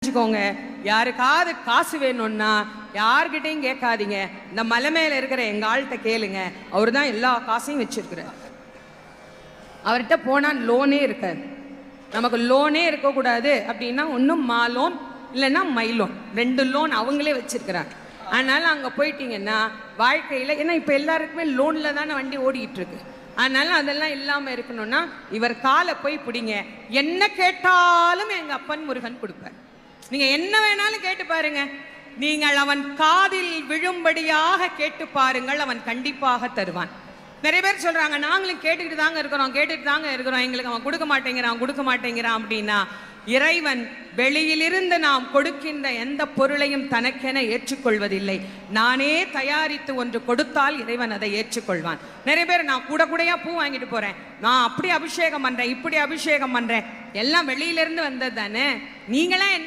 புரிஞ்சுக்கோங்க, யாருக்காவது காசு வேணும்னா யார்கிட்டையும் கேட்காதீங்க, இந்த மலை மேல இருக்கிற எங்க ஆள்கிட்ட கேளுங்க. அவர் தான் எல்லா காசையும் வச்சிருக்கிறார். அவர்கிட்ட போனா லோனே இருக்காது. நமக்கு லோனே இருக்கக்கூடாது அப்படின்னா ஒன்றும் மா லோன் இல்லைன்னா மை லோன், 2 லோன் அவங்களே வச்சிருக்கிறாங்க. அதனால அங்கே போயிட்டீங்கன்னா வாழ்க்கையில், ஏன்னா இப்போ எல்லாருக்குமே லோனில் தானே வண்டி ஓடிக்கிட்டு இருக்கு. அதனால அதெல்லாம் இல்லாமல் இருக்கணும்னா இவர் காலை போய் பிடிங்க. என்ன கேட்டாலும் எங்கள் அப்பன் முருகன் கொடுப்பார். நீங்கள் என்ன வேணாலும் கேட்டு பாருங்க. நீங்கள் அவன் காதில் விழும்படியாக கேட்டு பாருங்கள், அவன் கண்டிப்பாக தருவான். நிறைய பேர் சொல்றாங்க, நாங்களும் கேட்டுக்கிட்டு தாங்க இருக்கிறோம், எங்களுக்கு அவன் கொடுக்க மாட்டேங்கிறான் அப்படின்னா, இறைவன் வெளியிலிருந்து நாம் கொடுக்கின்ற எந்த பொருளையும் தனக்கென ஏற்றுக்கொள்வதில்லை. நானே தயாரித்து ஒன்று கொடுத்தால் இறைவன் அதை ஏற்றுக்கொள்வான். நிறைய பேர் நான் கூடையா பூ வாங்கிட்டு போறேன், நான் அப்படி அபிஷேகம் பண்றேன், இப்படி அபிஷேகம் பண்றேன், எல்லாம் வெளியிலிருந்து வந்தது தானே, நீங்களாம்